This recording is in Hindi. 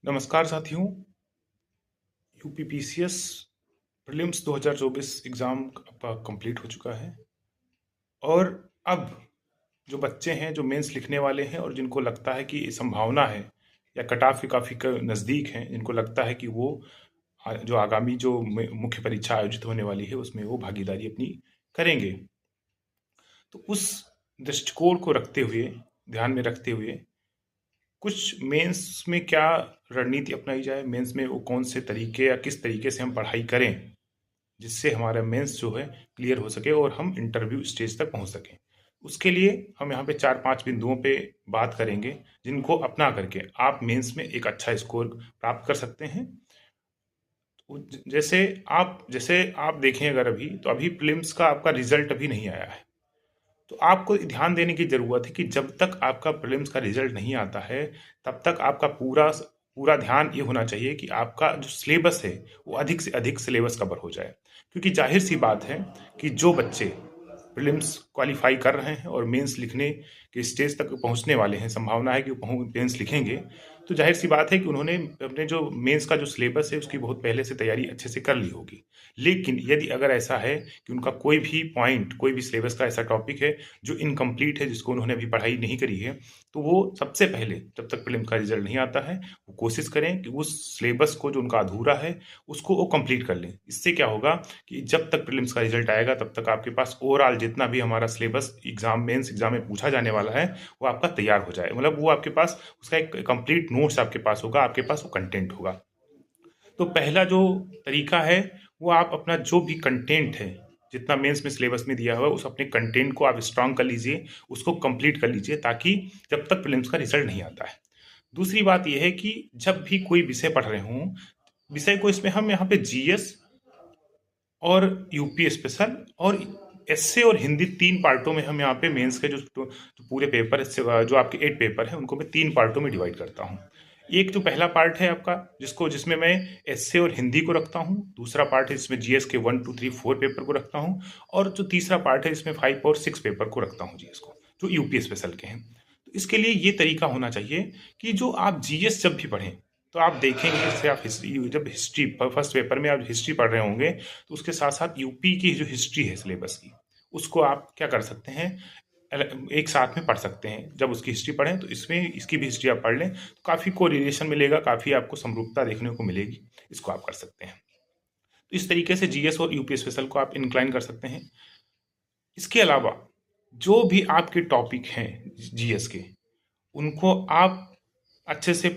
नमस्कार साथियों। यूपीपीसीएस प्रीलिम्स 2024 एग्ज़ाम आपका कंप्लीट हो चुका है और अब जो बच्चे हैं जो मेंस लिखने वाले हैं और जिनको लगता है कि संभावना है या कट ऑफ के काफ़ी नज़दीक हैं, जिनको लगता है कि वो जो आगामी जो मुख्य परीक्षा आयोजित होने वाली है उसमें वो भागीदारी अपनी करेंगे, तो उस दृष्टिकोण को रखते हुए, ध्यान में रखते हुए कुछ मेंस में क्या रणनीति अपनाई जाए, मेंस में वो कौन से तरीके या किस तरीके से हम पढ़ाई करें जिससे हमारा मेंस जो है क्लियर हो सके और हम इंटरव्यू स्टेज तक पहुंच सकें। उसके लिए हम यहाँ पे 4-5 बिंदुओं पे बात करेंगे जिनको अपना करके आप मेंस में एक अच्छा स्कोर प्राप्त कर सकते हैं। जैसे आप देखें, अगर अभी तो अभी प्रीलिम्स का आपका रिजल्ट अभी नहीं आया है, तो आपको ध्यान देने की ज़रूरत है कि जब तक आपका प्रीलिम्स का रिजल्ट नहीं आता है तब तक आपका पूरा पूरा ध्यान ये होना चाहिए कि आपका जो सिलेबस है वो अधिक से अधिक सिलेबस कवर हो जाए, क्योंकि जाहिर सी बात है कि जो बच्चे प्रीलिम्स क्वालिफाई कर रहे हैं और मेंस लिखने के स्टेज तक पहुंचने वाले हैं, संभावना है कि वो मेंस लिखेंगे, तो जाहिर सी बात है कि उन्होंने अपने जो मेंस का जो सिलेबस है उसकी बहुत पहले से तैयारी अच्छे से कर ली होगी। लेकिन यदि अगर ऐसा है कि उनका कोई भी पॉइंट, कोई भी सिलेबस का ऐसा टॉपिक है जो इनकम्प्लीट है, जिसको उन्होंने अभी पढ़ाई नहीं करी है, तो वो सबसे पहले जब तक प्रीलिम्स का रिजल्ट नहीं आता है वो कोशिश करें कि उस सिलेबस को जो उनका अधूरा है उसको वो कंप्लीट कर लें। इससे क्या होगा कि जब तक प्रीलिम्स का रिजल्ट आएगा तब तक आपके पास ओवरऑल जितना भी हमारा सिलेबस मेंस एग्जाम में पूछा जाने वाला है वो आपका तैयार हो जाए, मतलब वो आपके पास उसका एक कंप्लीट नोट्स आपके पास होगा, आपके पास वो कंटेंट होगा। तो पहला जो तरीका है वो आप अपना जो भी कंटेंट है, जितना मेंस में सिलेबस में दिया हुआ है, उस अपने कंटेंट को आप स्ट्रांग कर लीजिए, उसको कंप्लीट कर लीजिए, ताकि जब तक प्रीलिम्स का रिजल्ट नहीं आता है। दूसरी बात यह है कि जब भी कोई विषय पढ़ रहे हों, विषय को इसमें हम यहाँ पे जीएस और यूपी स्पेशल और एसए और हिंदी 3 पार्टों में हम यहाँ पे मेंस के जो पूरे पेपर जो आपके 8 पेपर हैं उनको मैं 3 पार्टों में डिवाइड करता हूँ। एक जो पहला पार्ट है आपका, जिसमें मैं एसए और हिंदी को रखता हूँ, दूसरा पार्ट है जिसमें जीएस के 1 2 3 4 पेपर को रखता हूँ, और जो तीसरा पार्ट है इसमें 5 और 6 पेपर को रखता हूँ जीएस को, जो यूपी स्पेशल के हैं। तो इसके लिए ये तरीका होना चाहिए कि जो आप जीएस जब भी पढ़ें तो आप देखेंगे, जैसे आप हिस्ट्री फर्स्ट पेपर में आप हिस्ट्री पढ़ रहे होंगे, तो उसके साथ साथ यूपी की जो हिस्ट्री है सिलेबस की, उसको आप क्या कर सकते हैं, एक साथ में पढ़ सकते हैं। जब उसकी हिस्ट्री पढ़ें तो इसमें इसकी भी हिस्ट्री आप पढ़ लें, तो काफ़ी कोरिलेशन मिलेगा, काफ़ी आपको समरूपता देखने को मिलेगी। इसको आप कर सकते हैं। तो इस तरीके से जीएस और यूपी स्पेशल को आप इंक्लाइन कर सकते हैं। इसके अलावा जो भी आपके टॉपिक हैं जीएस के, उनको आप अच्छे से